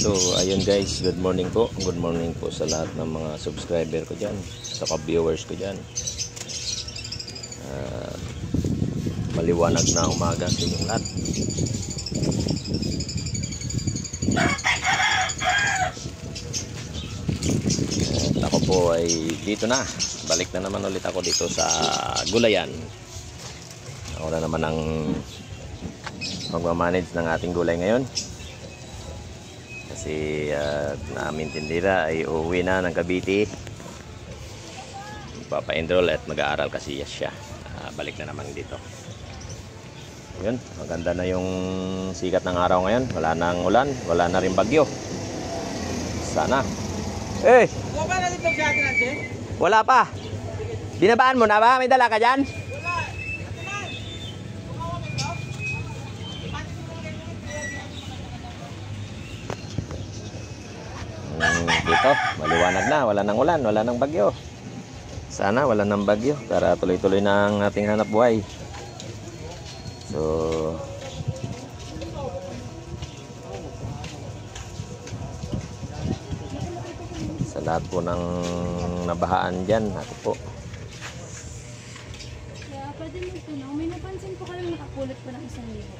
So ayun guys, good morning po. Good morning po sa lahat ng mga subscriber ko dyan, saka viewers ko dyan. Maliwanag na umaga sa inyong lahat. At ako po ay dito na. Balik na naman ulit ako dito sa gulayan. Ako na naman ang magmamanage ng ating gulay ngayon. Kasi namin tindira ay uuwi na ng Cavite. Magpapa-enroll at mag-aaral kasi siya. Balik na naman dito. Yun, maganda na yung sikat ng araw ngayon. Wala nang ulan, wala na rin bagyo. Sana. Eh! Wala pa natin sa atin natin? Wala pa. Binabaan mo na ba? May dala ka dyan? Dito, maliwanag na. Wala nang ulan, wala nang bagyo. Sana wala nang bagyo para tuloy-tuloy na ang ating hanap buhay. So sa lahat po ng nabahaan dyan, ako po. Kaya pwede mo ito, no? May napansin po kayo nakakulot pa ng 1,000 po dito.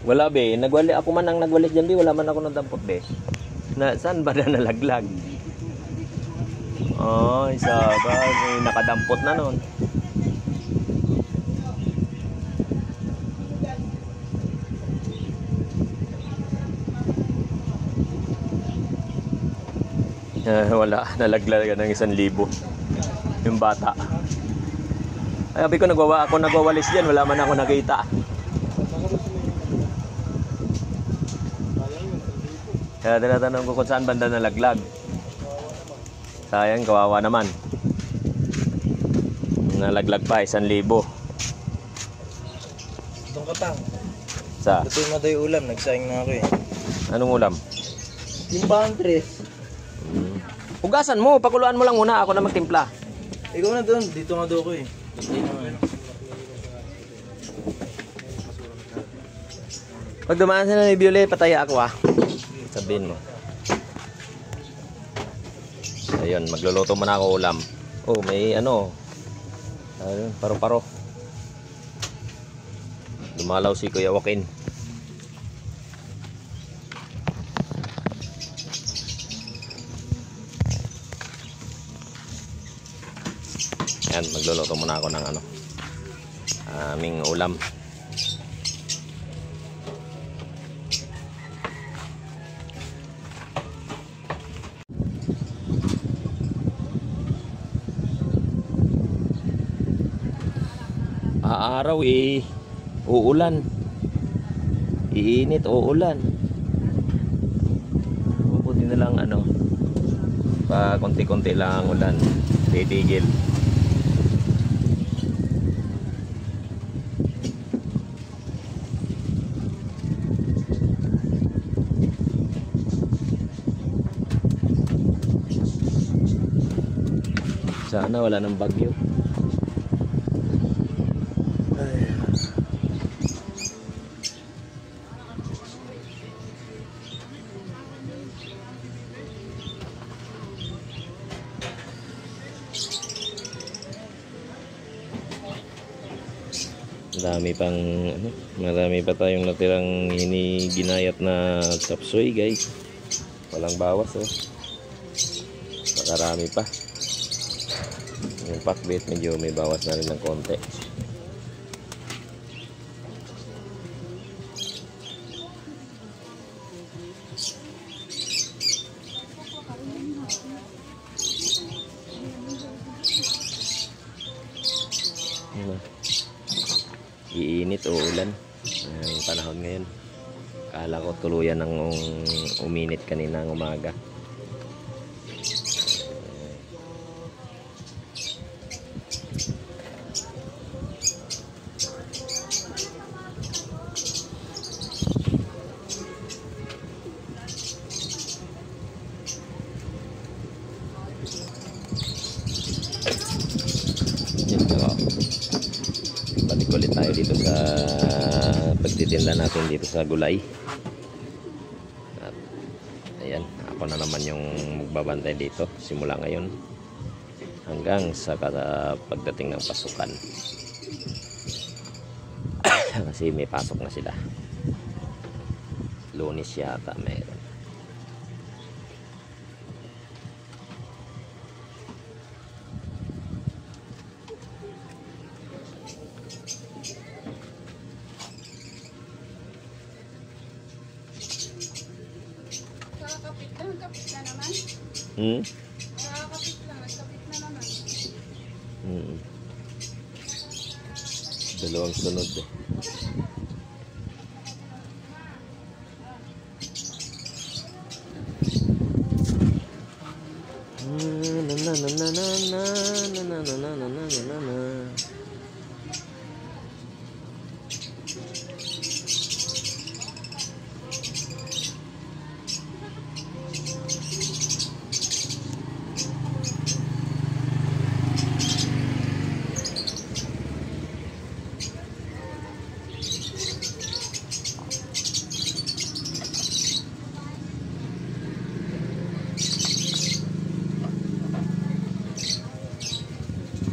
Wala be, nagwali ako man ang nagwalis dyan be, wala man ako nadampot be. Saan ba na nalaglag? Ay, sabag, may nakadampot na nun. Wala, nalaglag ng 1,000 yung bata. Ay, sabi ko ako nagwawalis dyan, wala man ako nakita. Kaya tinatanong ko kung saan banda nalaglag. Sayang, kawawa naman. Nalaglag pa, 1,000. Doon ka pang. Sa? Ito yung maday ulam, nagsayang na ako eh. Anong ulam? Yung boundaries. Hugasan mo, pakuluan mo lang muna, ako na magtimpla. Ikaw na doon, dito nga doon ko eh. Pag dumaan sila ni Violet, pataya ako ah. Sabihin mo. Ayun, magluluto muna ako ulam. Oh, may ano. Ayun, paro-paro. Dumalaw si Kuya Joaquin. Yan, magluluto muna ako ng ano. Aming ulam. Araw eh, uulan. Iinit, uulan. Mabuti na lang ano, pa konti-konti lang ang ulan, titigil. Sana wala nang bagyo. Marami pang ano, marami pa tayong natirang ginayat na chopsuey guys. Walang bawas oh. Nakarami pa. Yung pakbit medyo may bawas na rin ng konti. Iinit o ulan ang panahon ngayon. Kala ko tuluyan ng uminit kanina ng umaga. Balik ulit tayo dito sa pagtitinda natin dito sa gulay. At ako na naman yung magbabantay dito simula ngayon hanggang sa pagdating ng pasukan. Kasi may pasok na sila. Lunes yata meron. Kakapit na naman. Hmm? Kakapit lang, nagkapit na naman. Dalawang sunod eh.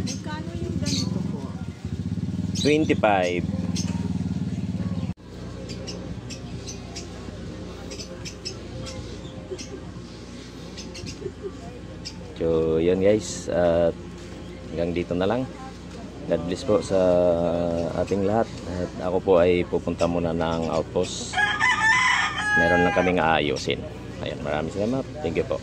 Magkano yung ganito po? 25. So, yun guys. At hanggang dito na lang. God bless po sa ating lahat. At ako po ay pupunta muna ng outpost. Meron lang kaming aayusin. Ayan, maraming salamat. Thank you po.